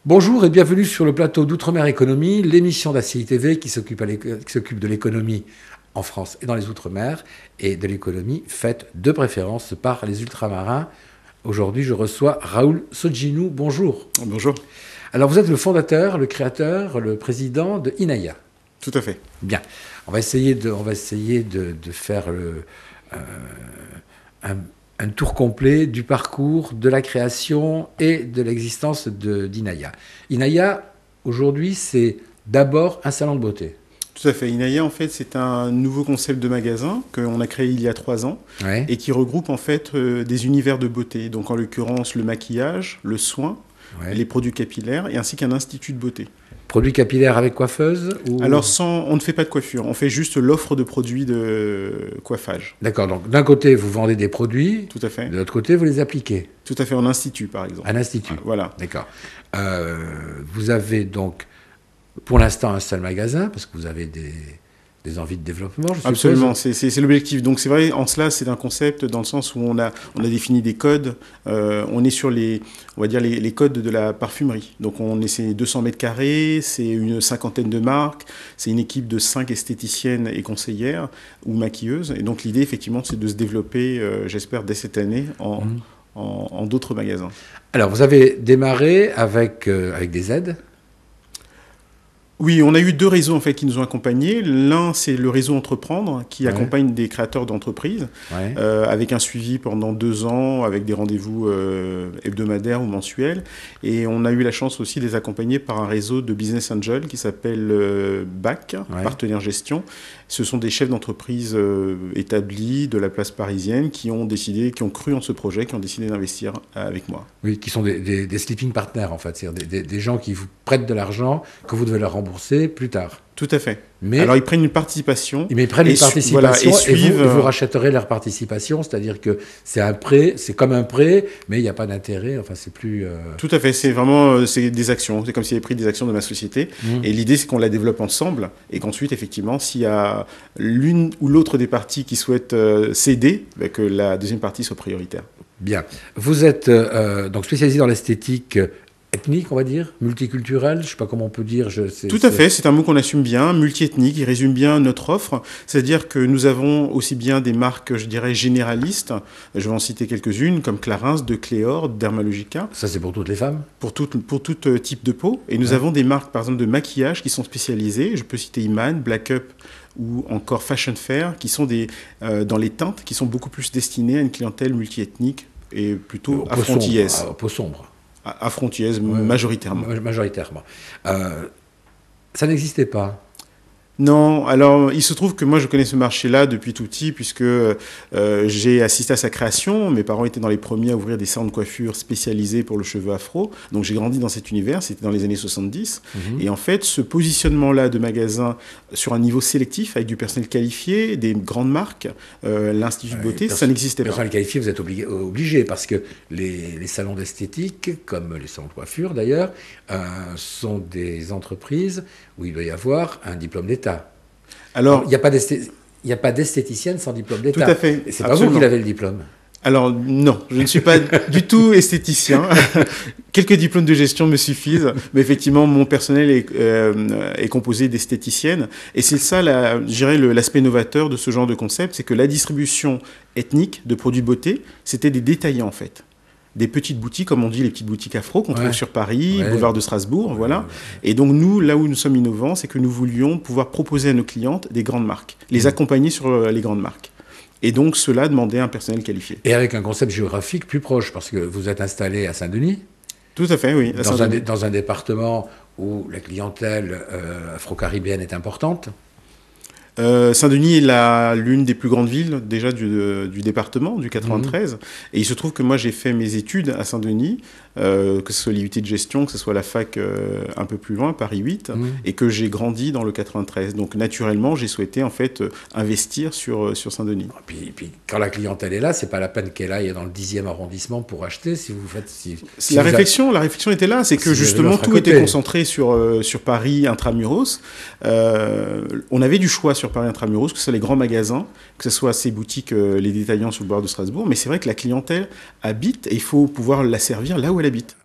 Bonjour et bienvenue sur le plateau d'Outre-mer Économie, l'émission d'ACI TV qui s'occupe de l'économie en France et dans les Outre-mer, et de l'économie faite de préférence par les ultramarins. Aujourd'hui, je reçois Raoul Sodjinou. Bonjour. Bonjour. Alors, vous êtes le fondateur, le créateur, le président de Inaya. Tout à fait. Bien. On va essayer de faire un tour complet du parcours, de la création et de l'existence d'Inaya. Inaya, aujourd'hui, c'est d'abord un salon de beauté. Tout à fait. Inaya, en fait, c'est un nouveau concept de magasin qu'on a créé il y a 3 ans, Ouais. et qui regroupe en fait des univers de beauté. Donc en l'occurrence le maquillage, le soin, Ouais. les produits capillaires, et ainsi qu'un institut de beauté. Produits capillaires avec coiffeuse ou... Alors on ne fait pas de coiffure, on fait juste l'offre de produits de coiffage. D'accord, donc d'un côté, vous vendez des produits, Tout à fait. de l'autre côté, vous les appliquez. Tout à fait, en institut par exemple. Un institut. Voilà. D'accord. Vous avez donc, pour l'instant, un seul magasin, parce que vous avez des envies de développement, je suppose. Absolument, c'est l'objectif. Donc c'est vrai, en cela, c'est un concept dans le sens où on a défini des codes. On est sur les codes de la parfumerie. Donc c'est 200 mètres carrés, c'est une 50aine de marques, c'est une équipe de 5 esthéticiennes et conseillères ou maquilleuses. Et donc l'idée, effectivement, c'est de se développer, j'espère, dès cette année en d'autres magasins. Alors, vous avez démarré avec des aides. Oui, on a eu 2 réseaux en fait qui nous ont accompagnés. L'un, c'est le réseau Entreprendre qui accompagne des créateurs d'entreprises avec un suivi pendant 2 ans, avec des rendez-vous hebdomadaires ou mensuels. Et on a eu la chance aussi de les accompagner par un réseau de business angels qui s'appelle BAC, Partenaire Gestion. Ce sont des chefs d'entreprise établis de la place parisienne qui ont cru en ce projet, qui ont décidé d'investir avec moi. Oui, qui sont des sleeping partners en fait, c'est-à-dire des gens qui vous prêtent de l'argent que vous devez leur rembourser plus tard. Tout à fait. Mais alors ils prennent une participation. Ils prennent une participation et vous rachèterez leur participation, c'est-à-dire que c'est un prêt, c'est comme un prêt, mais il n'y a pas d'intérêt, enfin c'est plus... Tout à fait, c'est vraiment des actions, c'est comme s'il avait pris des actions de ma société. Et l'idée c'est qu'on la développe ensemble et qu'ensuite effectivement s'il y a l'une ou l'autre des parties qui souhaitent céder, que la deuxième partie soit prioritaire. Bien. Vous êtes donc spécialisé dans l'esthétique ethnique, on va dire, multiculturelle, je ne sais pas comment on peut dire. Tout à fait, c'est un mot qu'on assume bien, multiethnique, il résume bien notre offre, c'est-à-dire que nous avons aussi bien des marques, je dirais, généralistes, je vais en citer quelques-unes, comme Clarins, De Cléor, Dermalogica. Ça, c'est pour toutes les femmes ? Pour tout type de peau. Et nous avons des marques, par exemple, de maquillage qui sont spécialisées, je peux citer Iman, Black Up, ou encore Fashion Fair, qui sont dans les teintes, qui sont beaucoup plus destinées à une clientèle multiethnique et plutôt afrontillaise. Peau sombre. Afrontillaise, majoritairement. Majoritairement. Ça n'existait pas. Non, alors il se trouve que moi je connais ce marché-là depuis tout petit puisque j'ai assisté à sa création. Mes parents étaient dans les premiers à ouvrir des salons de coiffure spécialisés pour le cheveu afro. Donc j'ai grandi dans cet univers, c'était dans les années 70. Et en fait, ce positionnement-là de magasin sur un niveau sélectif avec du personnel qualifié, des grandes marques, l'Institut de beauté, ça n'existait pas. Personnel qualifié, vous êtes obligé parce que les salons d'esthétique, comme les salons de coiffure d'ailleurs, sont des entreprises où il doit y avoir un diplôme d'État. Alors, il n'y a pas d'esthéticienne sans diplôme d'État. Tout à fait. Et c'est pas vous qui l'avez le diplôme. Alors non, je ne suis pas du tout esthéticien. Quelques diplômes de gestion me suffisent, mais effectivement mon personnel est composé d'esthéticiennes. Et c'est ça, je dirais, l'aspect novateur de ce genre de concept, c'est que la distribution ethnique de produits beauté, c'était des détaillants en fait. Des petites boutiques, comme on dit, les petites boutiques afro qu'on trouve sur Paris, boulevard de Strasbourg, voilà. Et donc nous, là où nous sommes innovants, c'est que nous voulions pouvoir proposer à nos clientes des grandes marques, les accompagner sur les grandes marques. Et donc cela demandait un personnel qualifié. Et avec un concept géographique plus proche, parce que vous êtes installé à Saint-Denis. Tout à fait, oui. Dans un département où la clientèle afro-caribéenne est importante. Saint-Denis est l'une des plus grandes villes déjà du département, du 93. Et il se trouve que moi j'ai fait mes études à Saint-Denis, que ce soit l'IUT de gestion, que ce soit la fac un peu plus loin, Paris 8, et que j'ai grandi dans le 93. Donc naturellement j'ai souhaité en fait investir sur Saint-Denis. Puis quand la clientèle est là, c'est pas la peine qu'elle aille dans le 10e arrondissement pour acheter. La réflexion était là, c'est que justement tout était concentré sur Paris intramuros. On avait du choix sur Paris intramuros, que ce soit les grands magasins, que ce soit ces boutiques, les détaillants sur le boulevard de Strasbourg, mais c'est vrai que la clientèle habite et il faut pouvoir la servir là où elle habite.